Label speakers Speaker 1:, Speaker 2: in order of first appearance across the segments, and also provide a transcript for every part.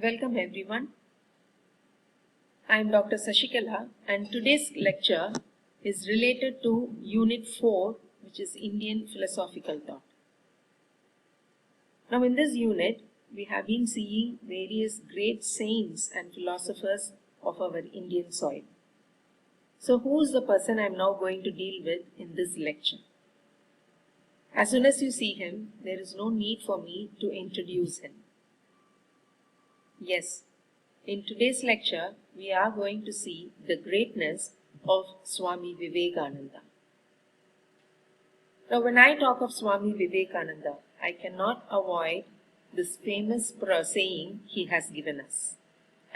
Speaker 1: Welcome everyone. I am Dr. Sashikala and today's lecture is related to Unit 4, which is Indian Philosophical Thought. Now in this unit, we have been seeing various great saints and philosophers of our Indian soil. So who is the person I am now going to deal with in this lecture? As soon as you see him, there is no need for me to introduce him. Yes, in today's lecture, we are going to see the greatness of Swami Vivekananda. Now, when I talk of Swami Vivekananda, I cannot avoid this famous saying he has given us.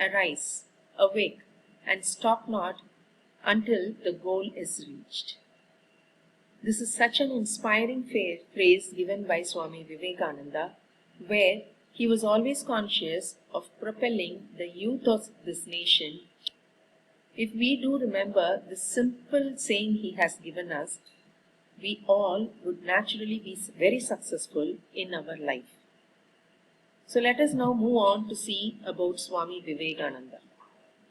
Speaker 1: Arise, awake, and stop not until the goal is reached. This is such an inspiring phrase given by Swami Vivekananda, where he was always conscious of propelling the youth of this nation. If we do remember the simple saying he has given us, we all would naturally be very successful in our life. So let us now move on to see about Swami Vivekananda.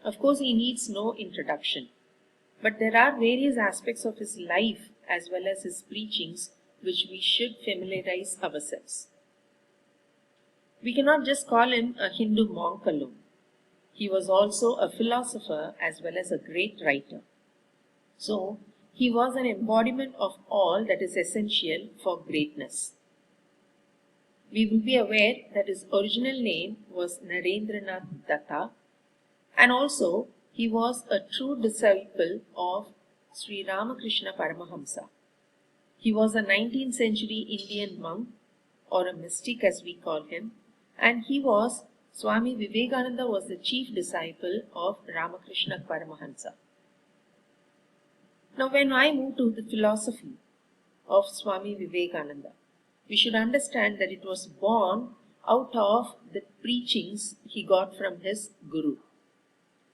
Speaker 1: Of course, he needs no introduction, but there are various aspects of his life as well as his preachings which we should familiarize ourselves. We cannot just call him a Hindu monk alone. He was also a philosopher as well as a great writer. So, he was an embodiment of all that is essential for greatness. We will be aware that his original name was Narendranath Datta, and also he was a true disciple of Sri Ramakrishna Paramahamsa. He was a 19th century Indian monk, or a mystic as we call him, and Swami Vivekananda was the chief disciple of Ramakrishna Paramahamsa. Now when I move to the philosophy of Swami Vivekananda, we should understand that it was born out of the preachings he got from his guru.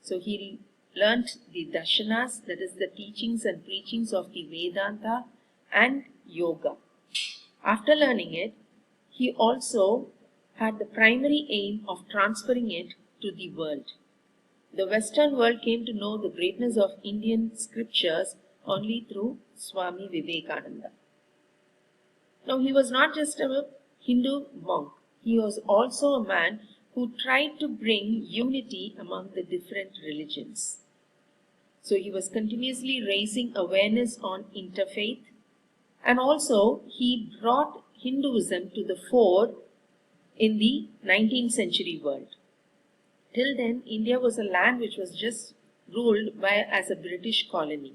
Speaker 1: So he learnt the darshanas, that is the teachings and preachings of the Vedanta and yoga. After learning it, he also had the primary aim of transferring it to the world. The Western world came to know the greatness of Indian scriptures only through Swami Vivekananda. Now he was not just a Hindu monk, he was also a man who tried to bring unity among the different religions. So he was continuously raising awareness on interfaith, and also he brought Hinduism to the fore in the 19th century world. Till then, India was a land which was just ruled as a British colony.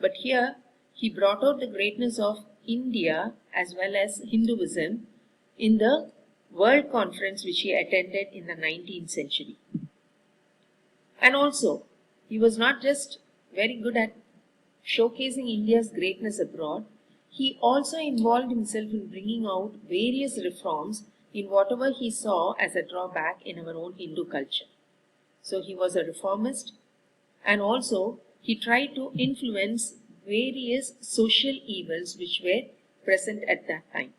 Speaker 1: But here, he brought out the greatness of India as well as Hinduism in the World Conference which he attended in the 19th century. And also, he was not just very good at showcasing India's greatness abroad, he also involved himself in bringing out various reforms in whatever he saw as a drawback in our own Hindu culture. So he was a reformist, and also he tried to influence various social evils which were present at that time.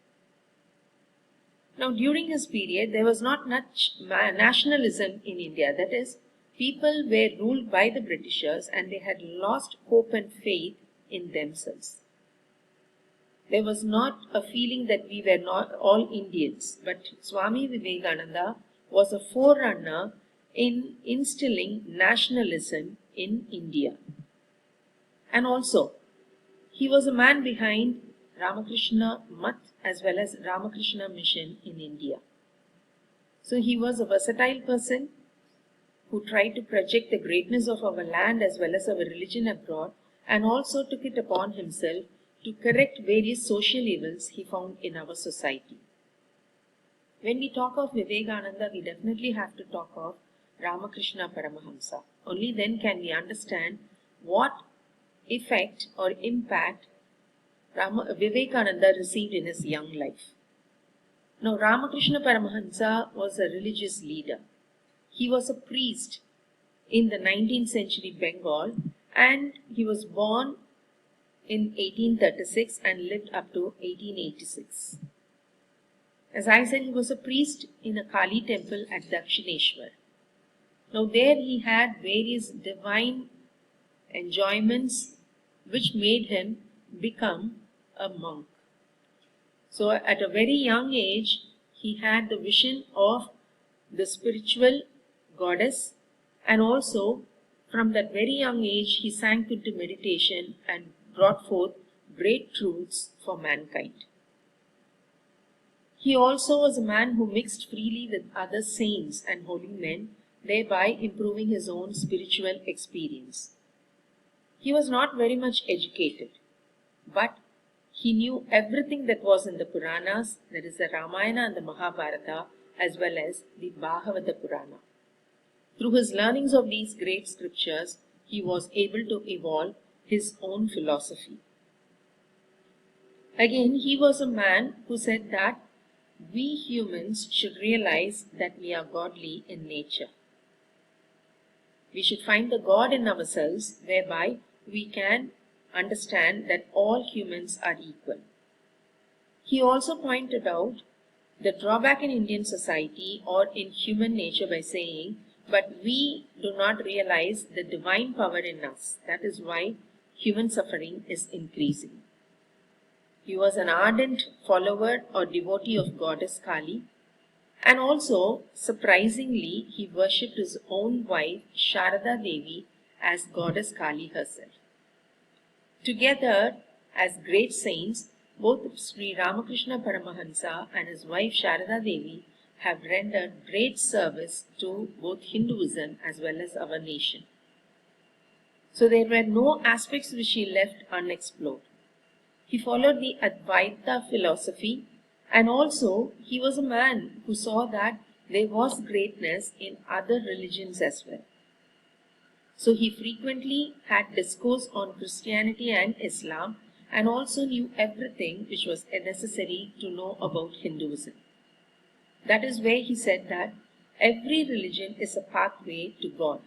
Speaker 1: Now during his period, there was not much nationalism in India. That is, people were ruled by the Britishers and they had lost hope and faith in themselves. There was not a feeling that we were not all Indians, but Swami Vivekananda was a forerunner in instilling nationalism in India. And also, he was a man behind Ramakrishna Math as well as Ramakrishna Mission in India. So he was a versatile person who tried to project the greatness of our land as well as our religion abroad, and also took it upon himself to correct various social evils he found in our society. When we talk of Vivekananda, we definitely have to talk of Ramakrishna Paramahamsa. Only then can we understand what effect or impact Vivekananda received in his young life. Now, Ramakrishna Paramahamsa was a religious leader. He was a priest in the 19th century Bengal, and he was born in 1836 and lived up to 1886. As I said, he was a priest in a Kali temple at Dakshineshwar. Now there he had various divine enjoyments which made him become a monk. So at a very young age, he had the vision of the spiritual goddess, and also from that very young age he sank into meditation and brought forth great truths for mankind. He also was a man who mixed freely with other saints and holy men, thereby improving his own spiritual experience. He was not very much educated, but he knew everything that was in the Puranas, that is the Ramayana and the Mahabharata, as well as the Bhagavata Purana. Through his learnings of these great scriptures, he was able to evolve his own philosophy. Again, he was a man who said that we humans should realize that we are godly in nature. We should find the God in ourselves, whereby we can understand that all humans are equal. He also pointed out the drawback in Indian society or in human nature by saying, but we do not realize the divine power in us. That is why human suffering is increasing. He was an ardent follower or devotee of goddess Kali, and also, surprisingly, he worshipped his own wife Sharada Devi as goddess Kali herself. Together, as great saints, both Sri Ramakrishna Paramahansa and his wife Sharada Devi have rendered great service to both Hinduism as well as our nation. So there were no aspects which he left unexplored. He followed the Advaita philosophy, and also he was a man who saw that there was greatness in other religions as well. So he frequently had discourse on Christianity and Islam, and also knew everything which was necessary to know about Hinduism. That is where he said that every religion is a pathway to God.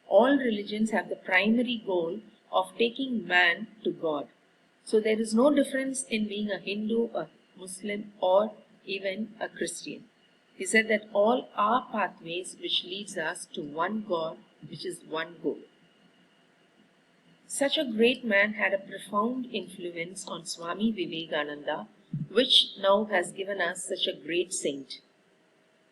Speaker 1: All religions have the primary goal of taking man to God. So there is no difference in being a Hindu, a Muslim, or even a Christian. He said that all are pathways which leads us to one God, which is one goal. Such a great man had a profound influence on Swami Vivekananda, which now has given us such a great saint.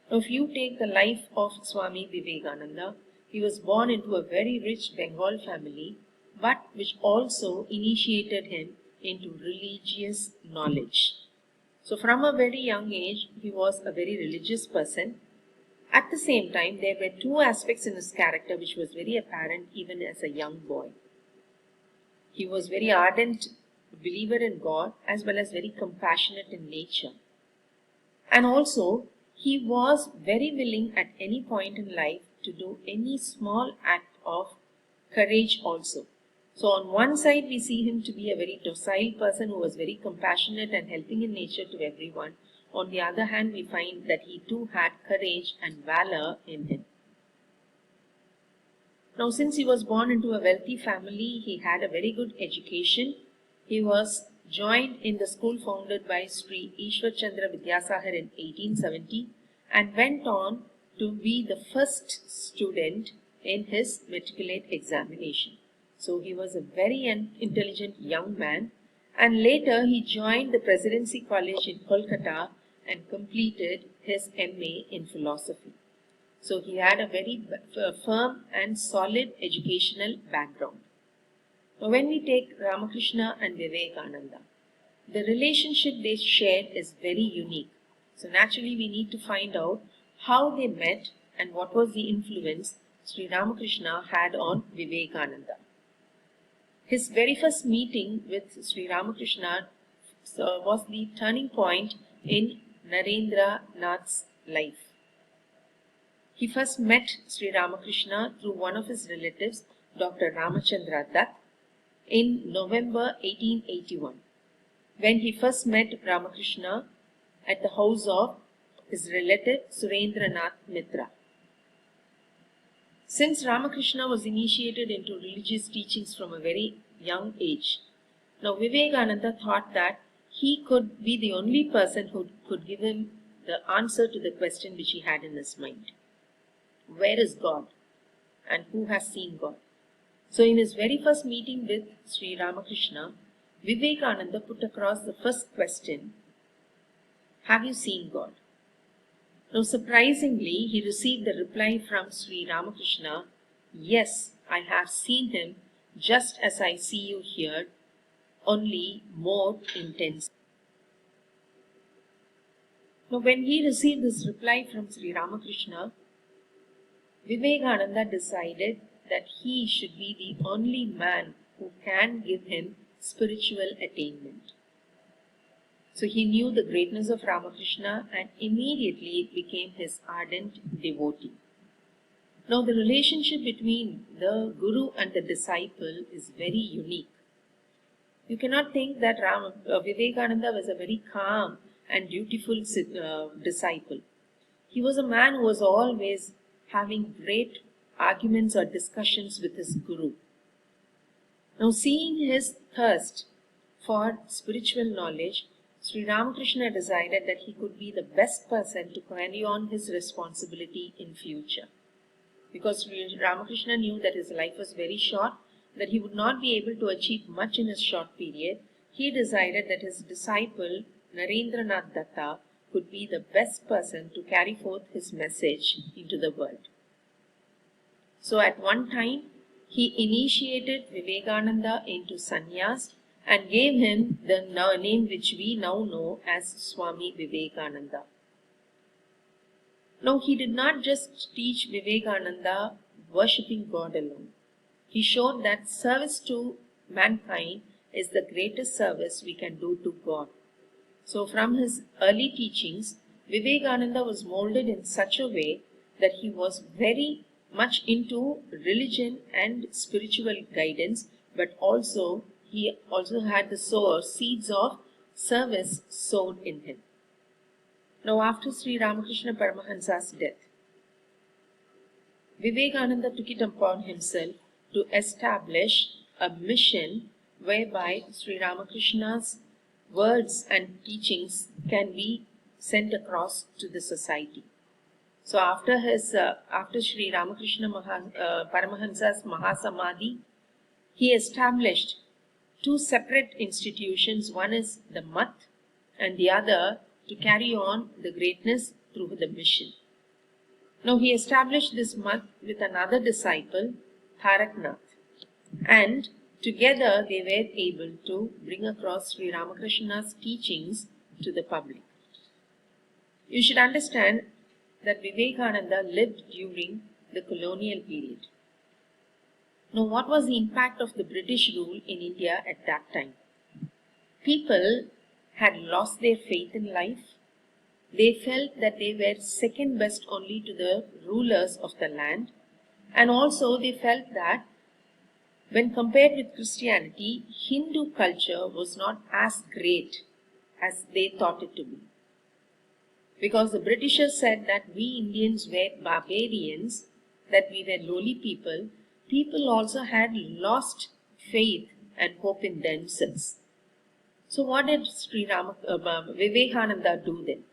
Speaker 1: Now, if you take the life of Swami Vivekananda, he was born into a very rich Bengal family, but which also initiated him into religious knowledge. So from a very young age, he was a very religious person. At the same time, there were two aspects in his character which was very apparent even as a young boy. He was very ardent believer in God as well as very compassionate in nature. And also, he was very willing at any point in life to do any small act of courage also. So on one side, we see him to be a very docile person who was very compassionate and helping in nature to everyone. On the other hand, we find that he too had courage and valor in him. Now, since he was born into a wealthy family, he had a very good education. He was joined in the school founded by Sri Ishwar Chandra Vidyasagar in 1870 and went on to be the first student in his matriculate examination. So he was a very intelligent young man, and later he joined the Presidency College in Kolkata and completed his MA in philosophy. So he had a very firm and solid educational background. Now when we take Ramakrishna and Vivekananda, the relationship they shared is very unique. So naturally we need to find out how they met and what was the influence Sri Ramakrishna had on Vivekananda. His very first meeting with Sri Ramakrishna was the turning point in Narendra Nath's life. He first met Sri Ramakrishna through one of his relatives, Dr. Ramachandra Dutt, in November 1881, when he first met Ramakrishna at the house of his relative Surendranath Mitra. Since Ramakrishna was initiated into religious teachings from a very young age, now Vivekananda thought that he could be the only person who could give him the answer to the question which he had in his mind. Where is God? And who has seen God? So in his very first meeting with Sri Ramakrishna, Vivekananda put across the first question, have you seen God? Now surprisingly, he received the reply from Sri Ramakrishna, yes, I have seen him just as I see you here, only more intense. Now when he received this reply from Sri Ramakrishna, Vivekananda decided that he should be the only man who can give him spiritual attainment. So he knew the greatness of Ramakrishna and immediately became his ardent devotee. Now the relationship between the Guru and the disciple is very unique. You cannot think that Vivekananda was a very calm and dutiful disciple. He was a man who was always having great arguments or discussions with his Guru. Now seeing his thirst for spiritual knowledge, Sri Ramakrishna decided that he could be the best person to carry on his responsibility in future. Because Sri Ramakrishna knew that his life was very short, that he would not be able to achieve much in his short period, he decided that his disciple Narendranath Datta could be the best person to carry forth his message into the world. So at one time, he initiated Vivekananda into sannyas and gave him the name which we now know as Swami Vivekananda. Now he did not just teach Vivekananda worshipping God alone. He showed that service to mankind is the greatest service we can do to God. So from his early teachings, Vivekananda was molded in such a way that he was very much into religion and spiritual guidance, but he also had the seeds of service sown in him. Now after Sri Ramakrishna Paramahansa's death, Vivekananda took it upon himself to establish a mission whereby Sri Ramakrishna's words and teachings can be sent across to the society. So after Sri Ramakrishna Paramahansa's Mahasamadhi, he established two separate institutions. One is the Math and the other to carry on the greatness through the mission. Now he established this Math with another disciple, Taraknath, and together they were able to bring across Sri Ramakrishna's teachings to the public. You should understand that Vivekananda lived during the colonial period. Now, what was the impact of the British rule in India at that time? People had lost their faith in life. They felt that they were second best only to the rulers of the land, and also they felt that when compared with Christianity, Hindu culture was not as great as they thought it to be. Because the Britishers said that we Indians were barbarians, that we were lowly people, people also had lost faith and hope in themselves. So what did Vivekananda do then?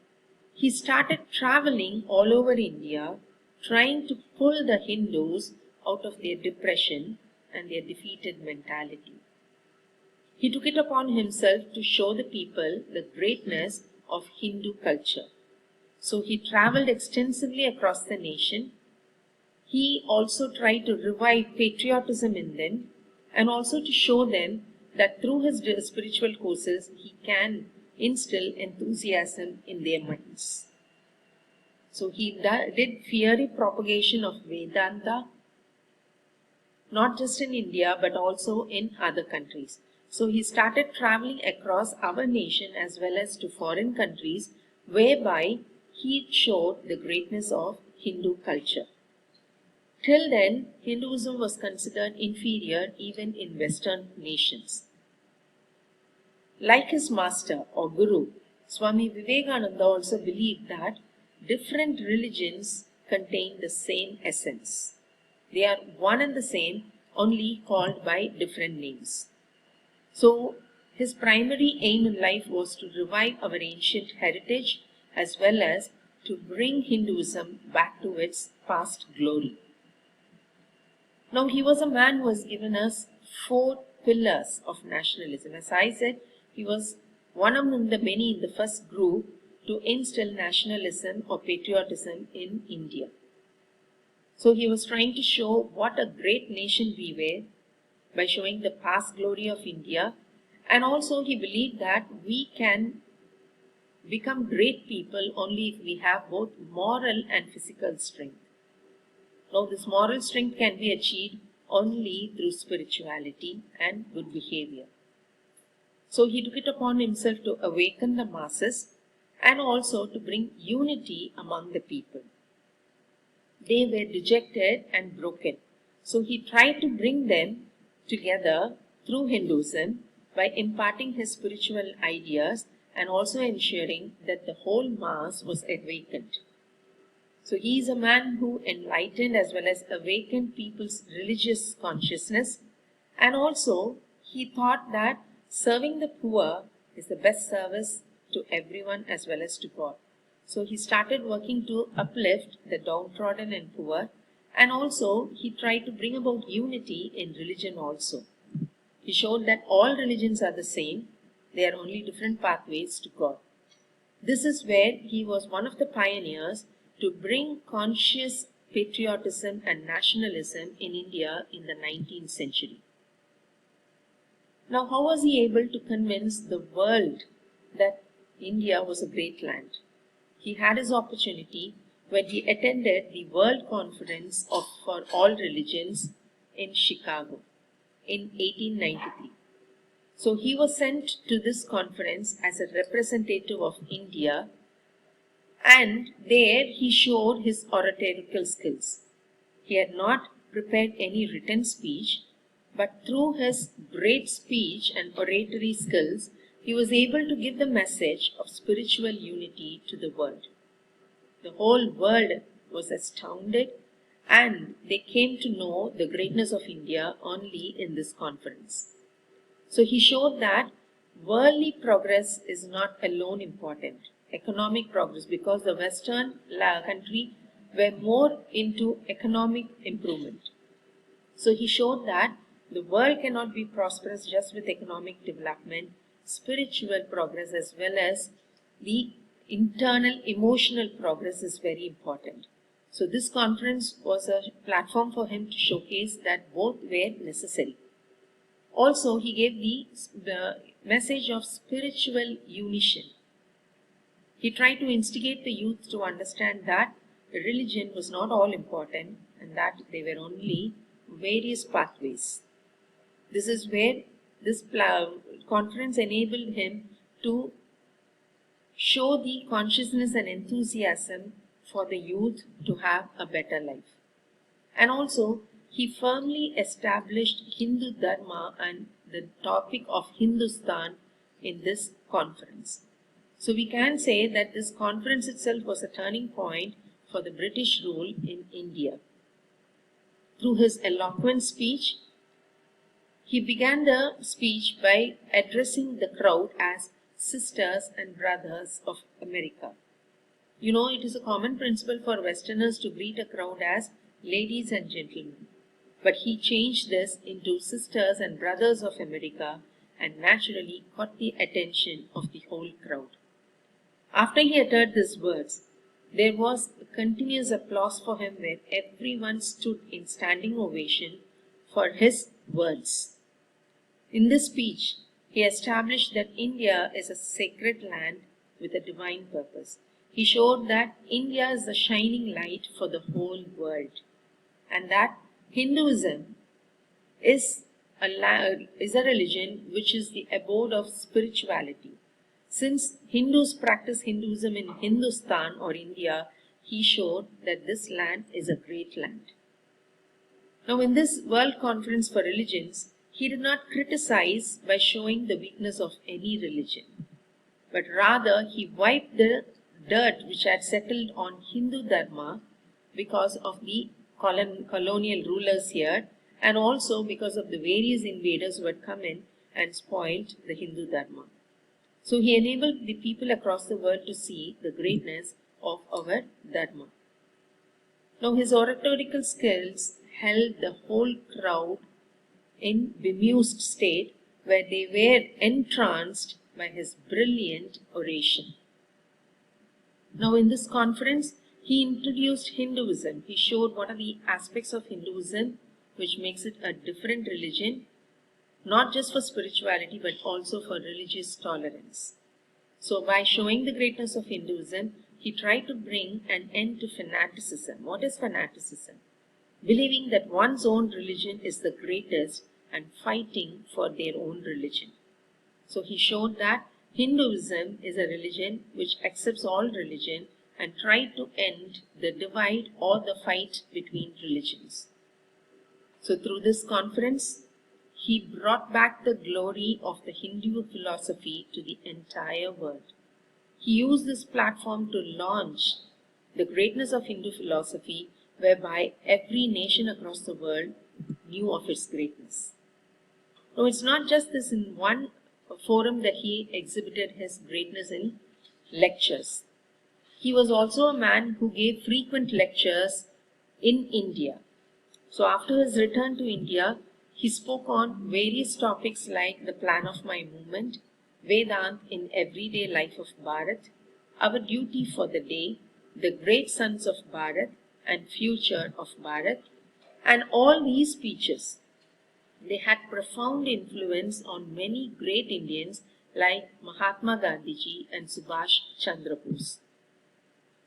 Speaker 1: He started traveling all over India, trying to pull the Hindus out of their depression and their defeated mentality. He took it upon himself to show the people the greatness of Hindu culture. So he traveled extensively across the nation. He also tried to revive patriotism in them and also to show them that through his spiritual courses he can instill enthusiasm in their minds. So he did fiery propagation of Vedanta, not just in India but also in other countries. So he started traveling across our nation as well as to foreign countries, whereby he showed the greatness of Hindu culture. Till then, Hinduism was considered inferior even in Western nations. Like his master or Guru, Swami Vivekananda also believed that different religions contain the same essence. They are one and the same, only called by different names. So, His primary aim in life was to revive our ancient heritage as well as to bring Hinduism back to its past glory. Now, he was a man who has given us 4 pillars of nationalism. As I said, he was one among the many in the first group to instill nationalism or patriotism in India. So he was trying to show what a great nation we were by showing the past glory of India, and also he believed that we can become great people only if we have both moral and physical strength. Now, this moral strength can be achieved only through spirituality and good behavior. So he took it upon himself to awaken the masses and also to bring unity among the people. They were dejected and broken. So he tried to bring them together through Hinduism by imparting his spiritual ideas and also ensuring that the whole mass was awakened. So he is a man who enlightened as well as awakened people's religious consciousness, and also he thought that serving the poor is the best service to everyone as well as to God. So he started working to uplift the downtrodden and poor, and also he tried to bring about unity in religion also. He showed that all religions are the same, they are only different pathways to God. This is where he was one of the pioneers to bring conscious patriotism and nationalism in India in the 19th century. Now, how was he able to convince the world that India was a great land? He had his opportunity when he attended the World Conference for All Religions in Chicago in 1893. So he was sent to this conference as a representative of India, and there he showed his oratorical skills. He had not prepared any written speech, but through his great speech and oratory skills, he was able to give the message of spiritual unity to the world. The whole world was astounded, and they came to know the greatness of India only in this conference. So he showed that worldly progress is not alone important. Economic progress, because the Western country were more into economic improvement. So he showed that the world cannot be prosperous just with economic development. Spiritual progress as well as the internal emotional progress is very important. So this conference was a platform for him to showcase that both were necessary. Also, he gave the message of spiritual unison. He tried to instigate the youth to understand that religion was not all important and that they were only various pathways. This is where this conference enabled him to show the consciousness and enthusiasm for the youth to have a better life. And also, he firmly established Hindu Dharma and the topic of Hindustan in this conference. So we can say that this conference itself was a turning point for the British rule in India. Through his eloquent speech, he began the speech by addressing the crowd as sisters and brothers of America. You know, it is a common principle for Westerners to greet a crowd as ladies and gentlemen. But he changed this into sisters and brothers of America and naturally caught the attention of the whole crowd. After he uttered these words, there was a continuous applause for him where everyone stood in standing ovation for his words. In this speech, he established that India is a sacred land with a divine purpose. He showed that India is the shining light for the whole world, and that Hinduism is a religion which is the abode of spirituality. Since Hindus practice Hinduism in Hindustan or India, he showed that this land is a great land. Now, in this World Conference for Religions, he did not criticize by showing the weakness of any religion, but rather he wiped the dirt which had settled on Hindu Dharma because of the colonial rulers here, and also because of the various invaders who had come in and spoiled the Hindu Dharma. So he enabled the people across the world to see the greatness of our Dharma. Now his oratorical skills held the whole crowd in bemused state, where they were entranced by his brilliant oration. Now in this conference, he introduced Hinduism. He showed what are the aspects of Hinduism which makes it a different religion, not just for spirituality but also for religious tolerance. So by showing the greatness of Hinduism, he tried to bring an end to fanaticism. What is fanaticism? Believing that one's own religion is the greatest and fighting for their own religion. So he showed that Hinduism is a religion which accepts all religion and tried to end the divide or the fight between religions. So through this conference, he brought back the glory of the Hindu philosophy to the entire world. He used this platform to launch the greatness of Hindu philosophy, whereby every nation across the world knew of its greatness. Now it's not just this in one forum that he exhibited his greatness in lectures. He was also a man who gave frequent lectures in India. So after his return to India, he spoke on various topics like the plan of my movement, Vedant in everyday life of Bharat, our duty for the day, the great sons of Bharat and future of Bharat, and all these speeches, they had profound influence on many great Indians like Mahatma Gandhiji and Subhash Chandra Bose.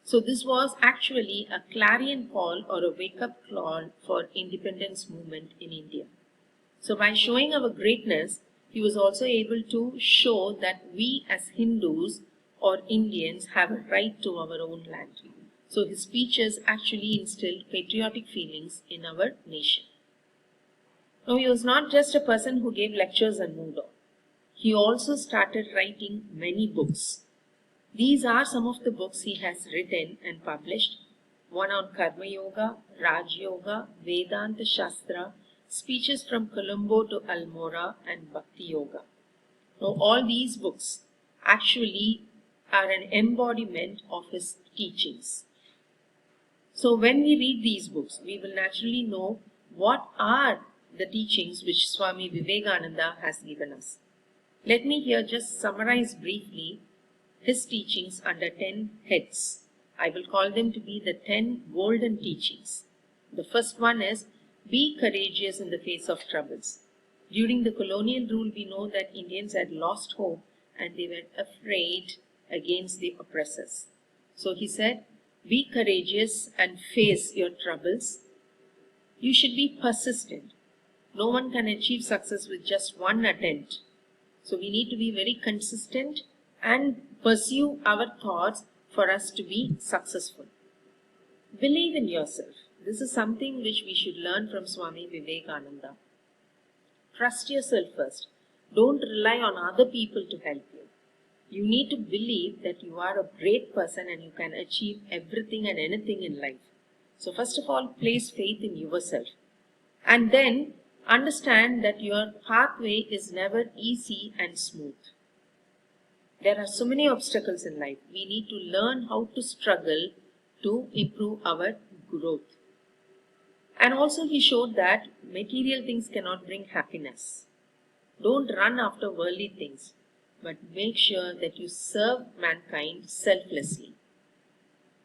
Speaker 1: So this was actually a clarion call or a wake-up call for independence movement in India. So by showing our greatness, he was also able to show that we as Hindus or Indians have a right to our own land. So his speeches actually instilled patriotic feelings in our nation. Now he was not just a person who gave lectures and moved on. He also started writing many books. These are some of the books he has written and published. One on Karma Yoga, Raj Yoga, Vedanta Shastra, Speeches from Colombo to Almora, and Bhakti Yoga. Now all these books actually are an embodiment of his teachings. So when we read these books, we will naturally know what are the teachings which Swami Vivekananda has given us. Let me here just summarize briefly his teachings under 10 heads. I will call them to be the 10 golden teachings. The first one is, be courageous in the face of troubles. During the colonial rule, we know that Indians had lost hope and they were afraid against the oppressors. So he said, be courageous and face your troubles. You should be persistent. No one can achieve success with just one attempt. So we need to be very consistent and pursue our thoughts for us to be successful. Believe in yourself. This is something which we should learn from Swami Vivekananda. Trust yourself first. Don't rely on other people to help you. You need to believe that you are a great person and you can achieve everything and anything in life. So first of all, place faith in yourself. And then understand that your pathway is never easy and smooth. There are so many obstacles in life. We need to learn how to struggle to improve our growth. And also he showed that material things cannot bring happiness. Don't run after worldly things, but make sure that you serve mankind selflessly.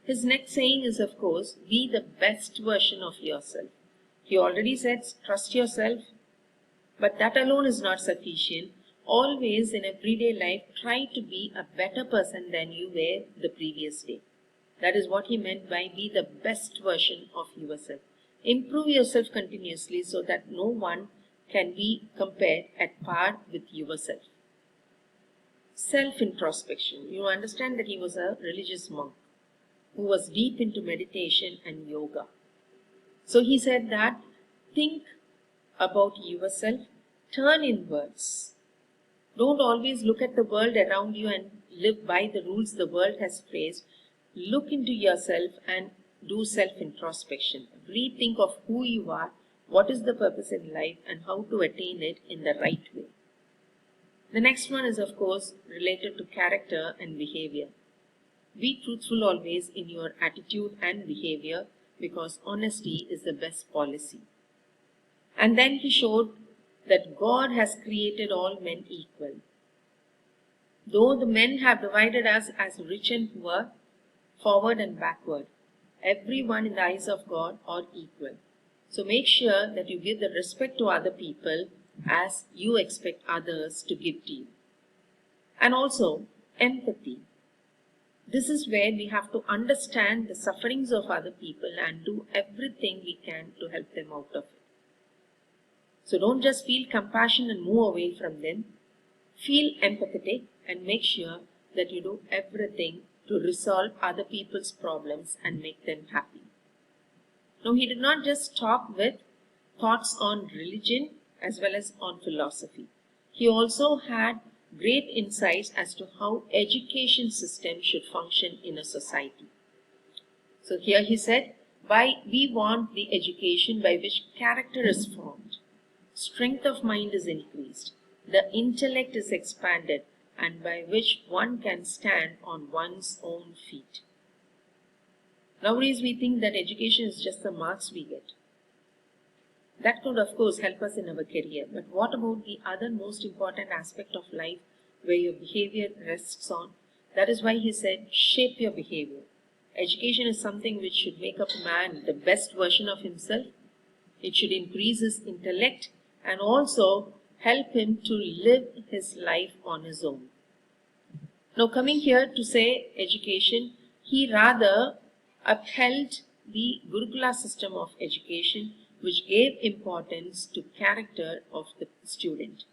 Speaker 1: His next saying is, of course, be the best version of yourself. He already said, trust yourself, but that alone is not sufficient. Always in everyday life, try to be a better person than you were the previous day. That is what he meant by be the best version of yourself. Improve yourself continuously so that no one can be compared at par with yourself. Self-introspection. You understand that he was a religious monk who was deep into meditation and yoga. So he said that think about yourself, turn inwards. Don't always look at the world around you and live by the rules the world has placed. Look into yourself and do self-introspection. Rethink of who you are, what is the purpose in life, and how to attain it in the right way. The next one is, of course, related to character and behavior. Be truthful always in your attitude and behavior, because honesty is the best policy. And then he showed that God has created all men equal. Though the men have divided us as rich and poor, forward and backward, everyone in the eyes of God are equal. So make sure that you give the respect to other people as you expect others to give to you. And also empathy. This is where we have to understand the sufferings of other people and do everything we can to help them out of it. So don't just feel compassion and move away from them. Feel empathetic and make sure that you do everything to resolve other people's problems and make them happy. Now, he did not just talk with thoughts on religion as well as on philosophy. He also had great insights as to how education system should function in a society. So here he said, we want the education by which character is formed, strength of mind is increased, the intellect is expanded, and by which one can stand on one's own feet. Nowadays we think that education is just the marks we get. That could of course help us in our career, but what about the other most important aspect of life where your behavior rests on? That is why he said, shape your behavior. Education is something which should make a man the best version of himself. It should increase his intellect and also help him to live his life on his own. Now coming here to say education, he rather upheld the Gurukula system of education, which gave importance to character of the student.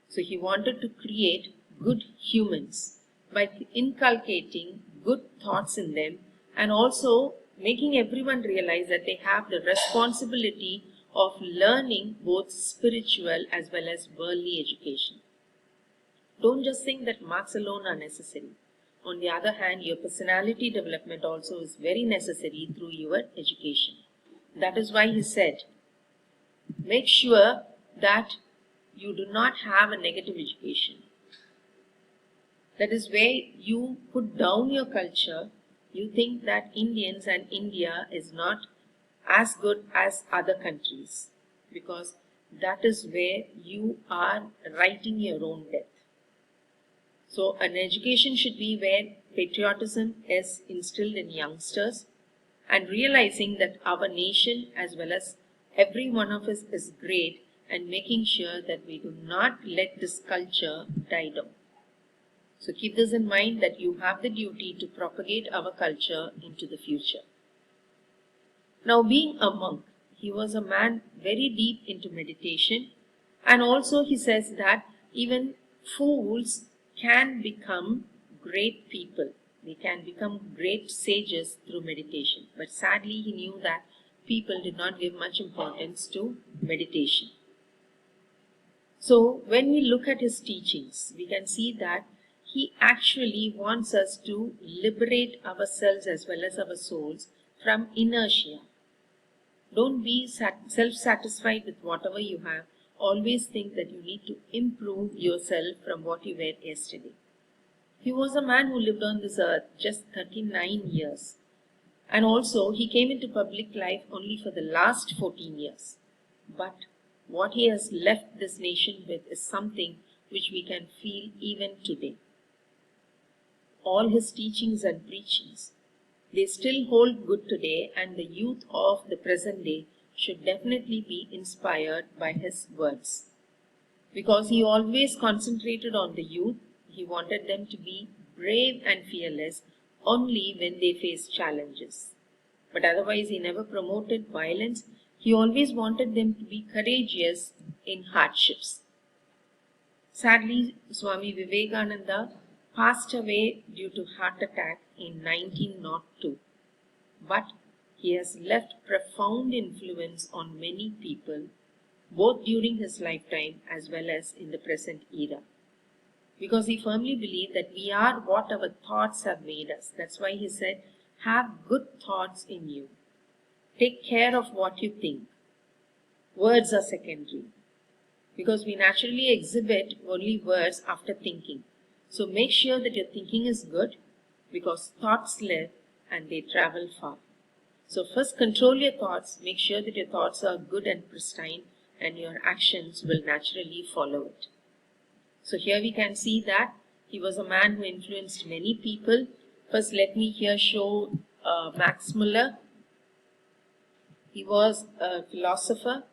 Speaker 1: So he wanted to create good humans by inculcating good thoughts in them and also making everyone realize that they have the responsibility of learning both spiritual as well as worldly education. Don't just think that marks alone are necessary. On the other hand, your personality development also is very necessary through your education. That is why he said, make sure that you do not have a negative education. That is where you put down your culture. You think that Indians and India is not as good as other countries, because that is where you are writing your own death. So an education should be where patriotism is instilled in youngsters and realizing that our nation as well as every one of us is great, and making sure that we do not let this culture die down. So keep this in mind, that you have the duty to propagate our culture into the future. Now, being a monk, he was a man very deep into meditation, and also he says that even fools can become great people. They can become great sages through meditation. But sadly, he knew that people did not give much importance to meditation. So when we look at his teachings, we can see that he actually wants us to liberate ourselves as well as our souls from inertia. Don't be self-satisfied with whatever you have. Always think that you need to improve yourself from what you were yesterday. He was a man who lived on this earth just 39 years. And also he came into public life only for the last 14 years. But what he has left this nation with is something which we can feel even today. All his teachings and preachings, they still hold good today, and the youth of the present day should definitely be inspired by his words. Because he always concentrated on the youth, he wanted them to be brave and fearless only when they face challenges. But otherwise he never promoted violence. He always wanted them to be courageous in hardships. Sadly, Swami Vivekananda passed away due to heart attack in 1902. But he has left profound influence on many people, both during his lifetime as well as in the present era. Because he firmly believed that we are what our thoughts have made us. That's why he said, have good thoughts in you. Take care of what you think. Words are secondary. because we naturally exhibit only words after thinking. So make sure that your thinking is good, because thoughts live and they travel far. So first control your thoughts, make sure that your thoughts are good and pristine, and your actions will naturally follow it. So here we can see that he was a man who influenced many people. First let me here show Max Muller. He was a philosopher,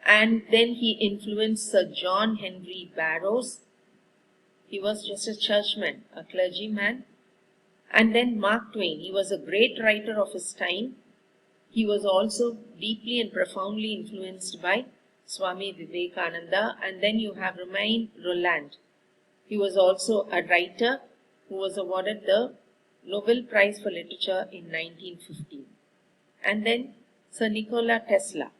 Speaker 1: and then he influenced Sir John Henry Barrows. He was just a churchman, a clergyman. And then Mark Twain, he was a great writer of his time. He was also deeply and profoundly influenced by Swami Vivekananda. And then you have Romain Rolland. He was also a writer who was awarded the Nobel Prize for Literature in 1915. And then Sir Nikola Tesla.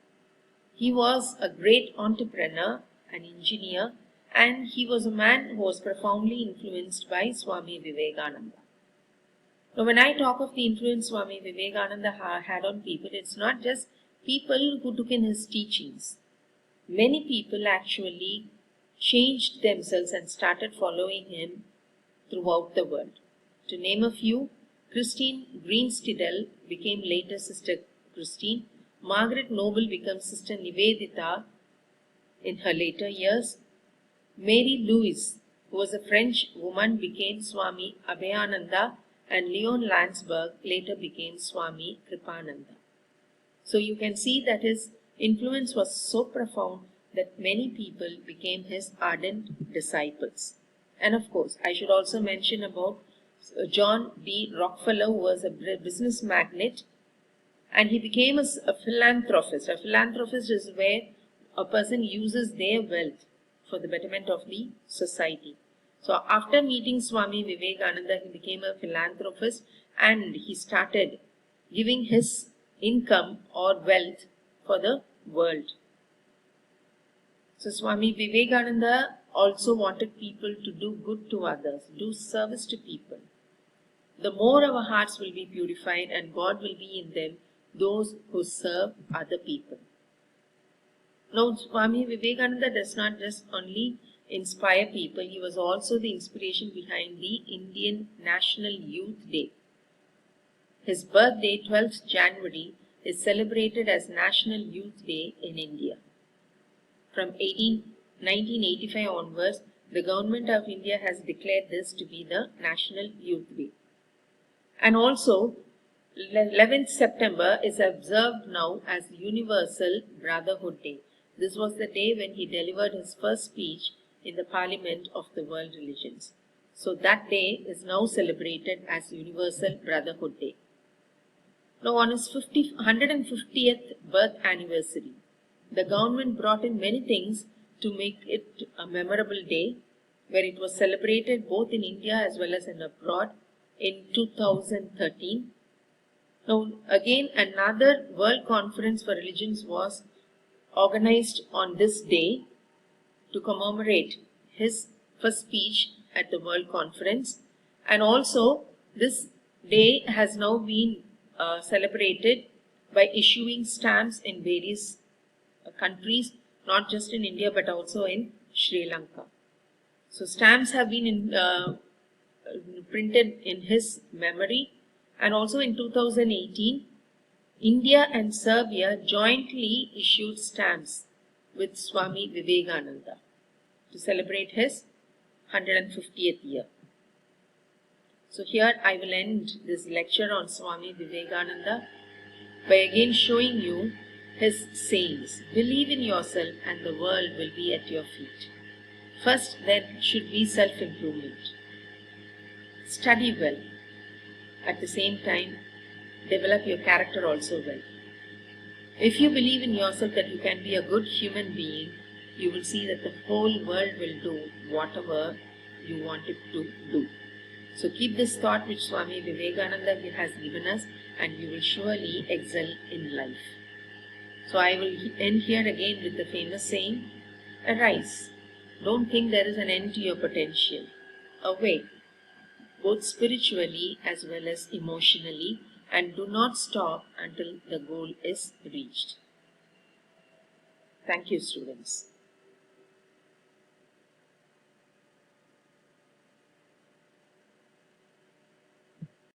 Speaker 1: He was a great entrepreneur, an engineer, and he was a man who was profoundly influenced by Swami Vivekananda. Now, when I talk of the influence Swami Vivekananda had on people, it's not just people who took in his teachings. Many people actually changed themselves and started following him throughout the world. To name a few, Christine Greenstidel became later Sister Christine. Margaret Noble became Sister Nivedita in her later years. Mary Louise, who was a French woman, became Swami Abhayananda, and Leon Landsberg later became Swami Kripananda. So you can see that his influence was so profound that many people became his ardent disciples. And of course, I should also mention about John D. Rockefeller, who was a business magnate, and he became a philanthropist. A philanthropist is where a person uses their wealth for the betterment of the society. So after meeting Swami Vivekananda, he became a philanthropist, and he started giving his income or wealth for the world. So Swami Vivekananda also wanted people to do good to others, do service to people. The more our hearts will be purified and God will be in them, those who serve other people. Now, Swami Vivekananda does not just only inspire people, he was also the inspiration behind the Indian National Youth Day. His birthday, 12th January, is celebrated as National Youth Day in India. From 1985 onwards, the Government of India has declared this to be the National Youth Day. And also, 11th September is observed now as Universal Brotherhood Day. This was the day when he delivered his first speech in the Parliament of the World Religions. So that day is now celebrated as Universal Brotherhood Day. Now on his 150th birth anniversary, the government brought in many things to make it a memorable day, where it was celebrated both in India as well as in abroad in 2013. Now again, another World Conference for Religions was organized on this day to commemorate his first speech at the World Conference. And also this day has now been celebrated by issuing stamps in various countries, not just in India but also in Sri Lanka. So stamps have been printed in his memory. And also in 2018, India and Serbia jointly issued stamps with Swami Vivekananda to celebrate his 150th year. So here I will end this lecture on Swami Vivekananda by again showing you his sayings. Believe in yourself and the world will be at your feet. First, there should be self-improvement. Study well. At the same time, develop your character also well. If you believe in yourself that you can be a good human being, you will see that the whole world will do whatever you want it to do. So keep this thought which Swami Vivekananda has given us, and you will surely excel in life. So I will end here again with the famous saying, arise. Don't think there is an end to your potential. Awake, both spiritually as well as emotionally, and do not stop until the goal is reached. Thank you, students.